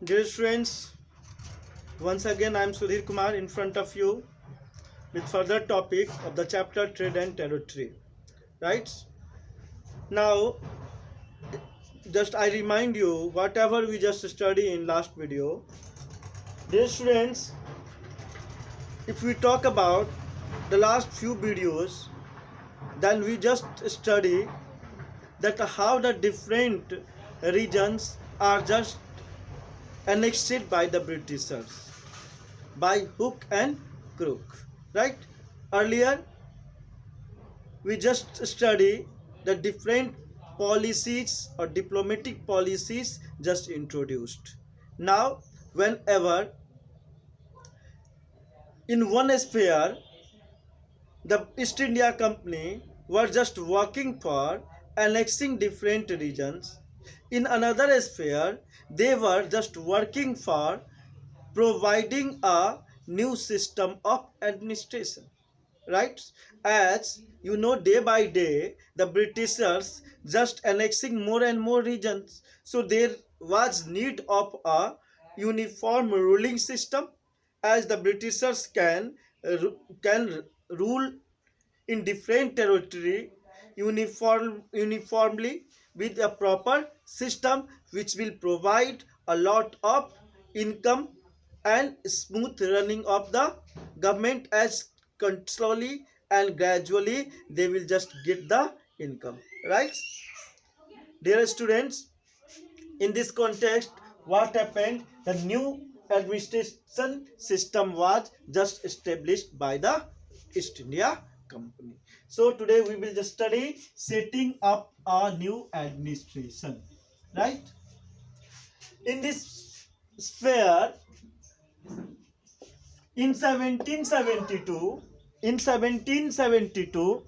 Dear students, once again I am Sudhir Kumar in front of you with further topic of the chapter Trade and Territory. Right? Now, just I remind you whatever we just studied in last video. Dear students, if we talk about the last few videos, then we just study that how the different regions are just annexed by the Britishers by hook and crook, right? Earlier we just study the different policies or diplomatic policies just introduced. Now whenever in one sphere the East India Company were just working for annexing different regions, in another sphere they were just working for providing a new system of administration, right? As you know, day by day the Britishers just annexing more and more regions, so there was need of a uniform ruling system, as the Britishers can rule in different territory uniformly with a proper system which will provide a lot of income and smooth running of the government, as slowly and gradually they will just get the income, right? Dear students, in this context, what happened? The new administration system was just established by the East India Company. So today we will just study setting up a new administration, right? In this sphere, in 1772,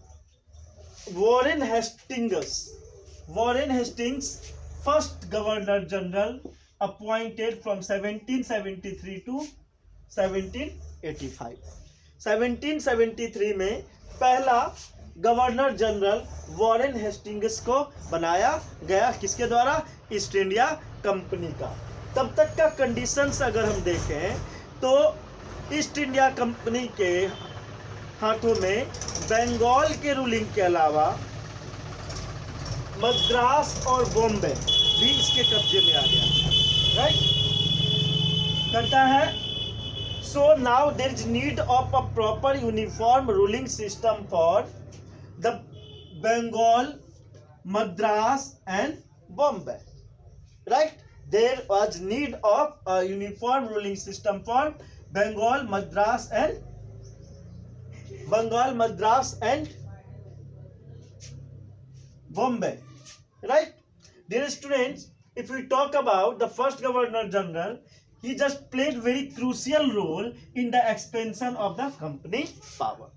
Warren Hastings, first Governor General, appointed from 1773 to 1785. 1773 में पहला governor general Warren Hastings को बनाया गया, किसके द्वारा? East India company का। तब तक का कंडीशंस अगर हम देखें तो ईस्ट इंडिया कंपनी के हाथों में बंगाल के रूलिंग के अलावा मद्रास और बॉम्बे भी इसके कब्जे में आ गया, राइट? कहता है so now there is need of a proper uniform ruling system for the Bengal, Madras and Bombay, right? There was need of a uniform ruling system for Bengal, Madras and Bombay, right? Dear students, if we talk about the first Governor General, he just played very crucial role in the expansion of the company power.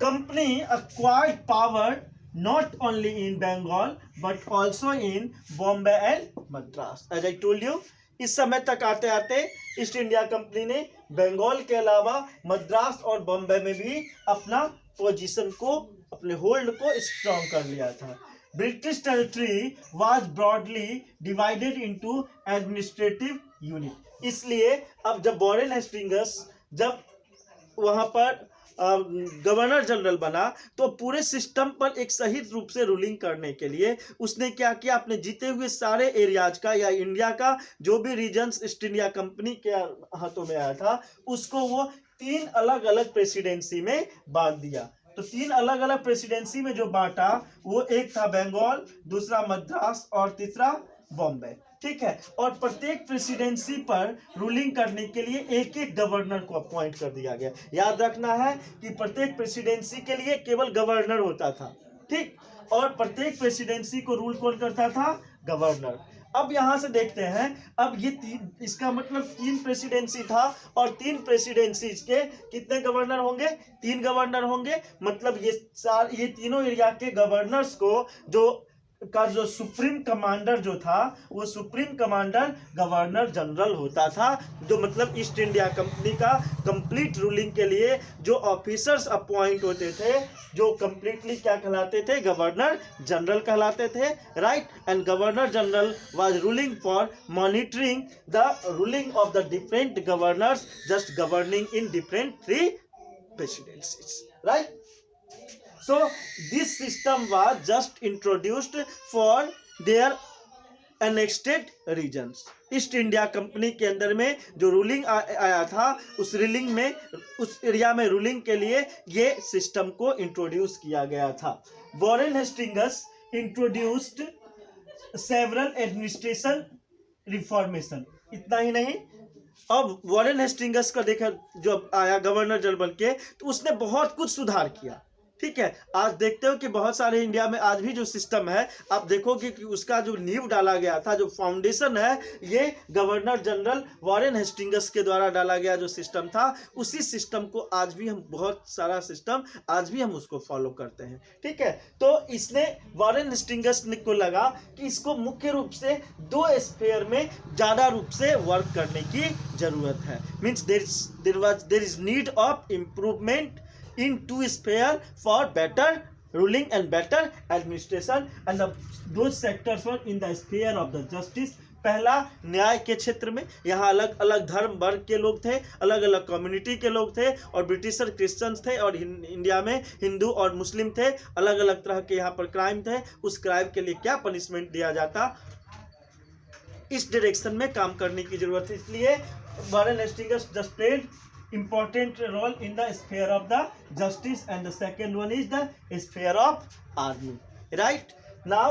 Company acquired power not only in Bengal but also in Bombay and Madras. As I told you, इस समय तक आते आते east India company ने बंगाल के अलावा मद्रास और बॉम्बे में भी अपना पोजीशन को, अपने होल्ड को स्ट्रॉन्ग कर लिया था. British territory was broadly divided into administrative unit. इसलिए अब जब वॉरेन हेस्टिंग्स जब वहां पर गवर्नर जनरल बना तो पूरे सिस्टम पर एक सही रूप से रूलिंग करने के लिए उसने क्या किया? अपने जीते हुए सारे एरियाज का या इंडिया का जो भी रीजन्स ईस्ट इंडिया कंपनी के हाथों में आया था उसको वो 3 अलग अलग प्रेसिडेंसी में बांट दिया. तो 3 अलग अलग प्रेसिडेंसी में जो बांटा वो एक था बंगाल, दूसरा मद्रास और तीसरा बॉम्बे, ठीक है? और प्रत्येक प्रेसिडेंसी पर रूलिंग करने के लिए एक एक गवर्नर को अपॉइंट कर दिया गया. याद रखना है कि प्रत्येक प्रेसिडेंसी के लिए केवल गवर्नर होता था, ठीक? और प्रत्येक प्रेसिडेंसी को रूल कौन करता था? गवर्नर. अब यहां से देखते हैं, अब ये इसका मतलब 3 प्रेसिडेंसी था और 3 प्रेसिडेंसीज के कितने गवर्नर होंगे? 3 गवर्नर होंगे. मतलब ये तीनों एरिया के गवर्नर्स को जो का जो सुप्रीम कमांडर जो था वो सुप्रीम कमांडर गवर्नर जनरल होता था, जो मतलब ईस्ट इंडिया कंपनी का कंप्लीट रूलिंग के लिए जो ऑफिसर्स अपॉइंट होते थे, जो कंप्लीटली क्या कहलाते थे, गवर्नर जनरल कहलाते थे, right. And governor general was ruling for monitoring the ruling of the different governors just governing in different 3 presidencies, right? So this system was just introduced for their annexed regions. East India company के अंदर में जो ruling आया था, उस ruling में उस area में रूलिंग के लिए ये सिस्टम को इंट्रोड्यूस किया गया था। Warren Hastings introduced several administration reformation. इतना ही नहीं, अब वॉरेन हेस्टिंग्स का देखा जो आया गवर्नर जनरल के, तो उसने बहुत कुछ सुधार किया, ठीक है। आज देखते हो कि बहुत सारे इंडिया में आज भी जो सिस्टम है, आप देखोगे कि उसका जो नींव डाला गया था, जो फाउंडेशन है, ये गवर्नर जनरल वॉरेन हेस्टिंग्स के द्वारा डाला गया जो सिस्टम था, उसी सिस्टम को आज भी हम बहुत सारा सिस्टम आज भी हम उसको फॉलो करते हैं, ठीक है। तो इसने वॉरेन हेस्टिंग्स को लगा कि इसको मुख्य रूप से 2 स्फीयर में ज़्यादा रूप से वर्क करने की जरूरत है। Means there is need of improvement in 2 sphere for better ruling and better administration, and those sectors were in the sphere of the justice। पहला न्याय के क्षेत्र में, यहाँ अलग अलग धर्म वर्ग के लोग थे, अलग अलग कम्युनिटी के लोग थे, और ब्रिटिशर क्रिश्चियंस थे, और इंडिया में हिंदू और मुस्लिम थे, अलग अलग तरह के यहाँ पर क्राइम थे। उस क्राइम के लिए क्या पनिशमेंट दिया जाता, इस डायरेक्शन में काम करने की जरूरत है। इसलिए Warren Hastings just played important role in the sphere of the justice, and the second one is the sphere of army, right? Now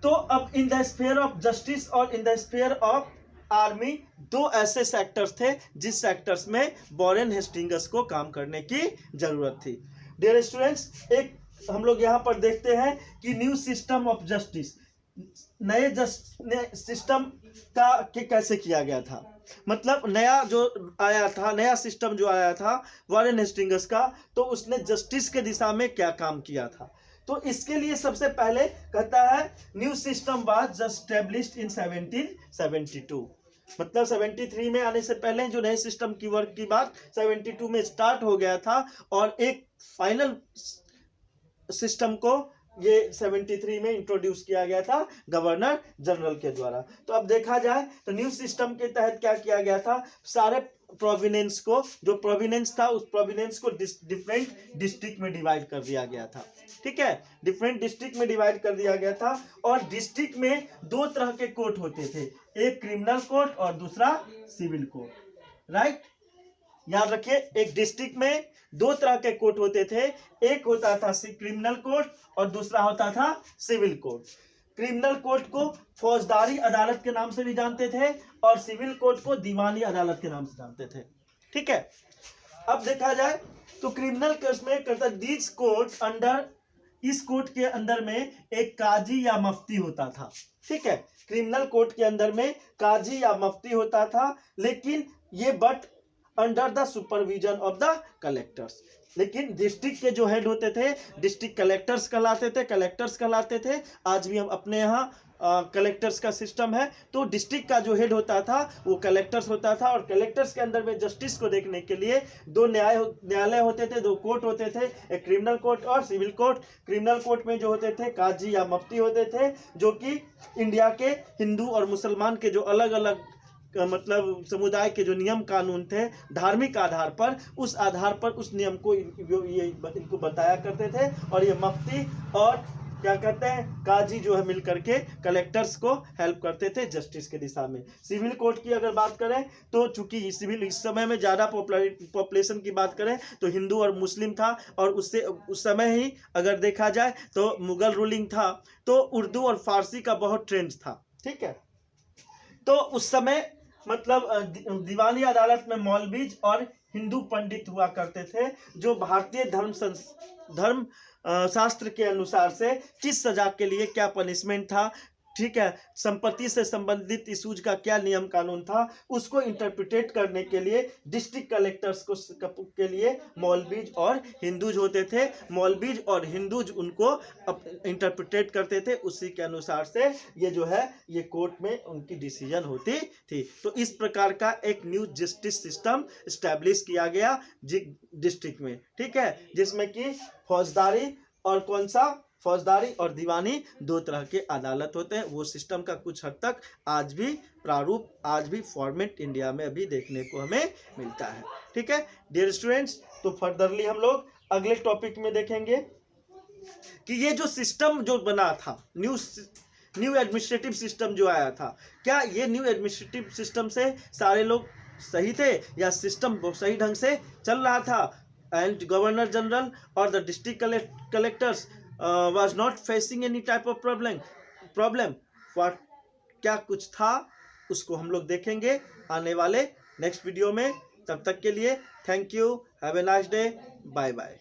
तो अब in the sphere of justice और in the sphere of army 2 ऐसे sectors थे जिस sectors में Warren Hastings को काम करने की जरूरत थी। डियर स्टूडेंट्स, एक हम लोग यहाँ पर देखते हैं कि न्यू सिस्टम ऑफ जस्टिस, नए सिस्टम का कैसे किया गया था, मतलब नया जो आया था, नया सिस्टम जो आया था वॉरेन हेस्टिंग्स का, तो उसने जस्टिस के दिशा में क्या काम किया था। तो इसके लिए सबसे पहले कहता है new system was established in 1772, मतलब 73 में आने से पहले जो नए सिस्टम की वर्क की बात 72 में स्टार्ट हो गया था, और एक फाइनल सिस्टम को ये 73 में इंट्रोड्यूस किया गया था गवर्नर जनरल के द्वारा। तो अब देखा जाए तो न्यू सिस्टम के तहत क्या किया गया था, सारे प्रोविनेंस को, जो प्रोविनेंस था उस प्रोविनेंस को डिफरेंट डिस्ट्रिक्ट में डिवाइड कर दिया गया था, ठीक है, डिफरेंट डिस्ट्रिक्ट में डिवाइड कर दिया गया था। और डिस्ट्रिक्ट में 2 तरह के कोर्ट होते थे, एक क्रिमिनल कोर्ट और दूसरा सिविल कोर्ट, राइट। याद रखिए, एक डिस्ट्रिक्ट में 2 तरह के कोर्ट होते थे, एक होता था क्रिमिनल कोर्ट और दूसरा होता था सिविल कोर्ट। क्रिमिनल कोर्ट को फौजदारी अदालत के नाम से भी जानते थे, और सिविल कोर्ट को दीवानी अदालत के नाम से जानते थे, ठीक है। अब देखा जाए तो क्रिमिनल केस में कहता दीज कोर्ट अंडर, इस कोर्ट के अंदर में एक काजी या मुफ्ती होता था, ठीक है। क्रिमिनल कोर्ट के अंदर में काजी या मुफ्ती होता था, लेकिन ये but under the supervision of the collectors. लेकिन डिस्ट्रिक्ट के जो हेड होते थे डिस्ट्रिक्ट कलेक्टर्स कहलाते थे। आज भी हम अपने यहाँ कलेक्टर्स का सिस्टम है, तो डिस्ट्रिक्ट का जो हेड होता था वो कलेक्टर्स होता था, और कलेक्टर्स के अंदर में जस्टिस को देखने के लिए 2 न्यायालय होते थे, 2 कोर्ट होते थे, एक क्रिमिनल कोर्ट और सिविल कोर्ट। क्रिमिनल कोर्ट में जो होते थे काजी या मुफ्ती होते थे, जो कि इंडिया के हिंदू और मुसलमान के जो अलग अलग मतलब समुदाय के जो नियम कानून थे धार्मिक आधार पर, उस आधार पर उस नियम को इनको बताया करते थे, और ये मुफ्ती और क्या कहते हैं काजी जो है मिल करके कलेक्टर्स को हेल्प करते थे जस्टिस के दिशा में। सिविल कोर्ट की अगर बात करें तो चूंकि सिविल इस समय में ज़्यादा पॉपुलेशन की बात करें तो हिंदू और मुस्लिम था, और उससे उस समय ही अगर देखा जाए तो मुगल रूलिंग था, तो उर्दू और फारसी का बहुत ट्रेंड था, ठीक है। तो उस समय मतलब दीवानी अदालत में मौलवीज और हिंदू पंडित हुआ करते थे, जो भारतीय धर्म शास्त्र के अनुसार से किस सजा के लिए क्या पनिशमेंट था, ठीक है, संपत्ति से संबंधित इशूज का क्या नियम कानून था, उसको इंटरप्रिटेट करने के लिए डिस्ट्रिक्ट कलेक्टर्स को के लिए मौलवीज और हिंदूज होते थे। मौलवीज और हिंदूज उनको इंटरप्रिटेट करते थे, उसी के अनुसार से ये जो है ये कोर्ट में उनकी डिसीजन होती थी। तो इस प्रकार का एक न्यू जस्टिस सिस्टम स्टैब्लिश किया गया डिस्ट्रिक्ट में, ठीक है, जिसमें कि फौजदारी और कौन सा, फौजदारी और दीवानी दो तरह के अदालत होते हैं। वो सिस्टम का कुछ हद तक आज भी प्रारूप, आज भी फॉर्मेट इंडिया में अभी देखने को हमें मिलता है। ठीक है डियर स्टूडेंट्स, तो फर्दरली हम लोग अगले टॉपिक में देखेंगे कि ये जो सिस्टम जो बना था, न्यू एडमिनिस्ट्रेटिव सिस्टम जो आया था, क्या ये न्यू एडमिनिस्ट्रेटिव सिस्टम से सारे लोग सही थे या सिस्टम सही ढंग से चल रहा था, एंड गवर्नर जनरल और the district collectors was not facing any type of problem what क्या कुछ था, उसको हम लोग देखेंगे आने वाले नेक्स्ट वीडियो में। तब तक के लिए thank you, have a nice day, bye bye.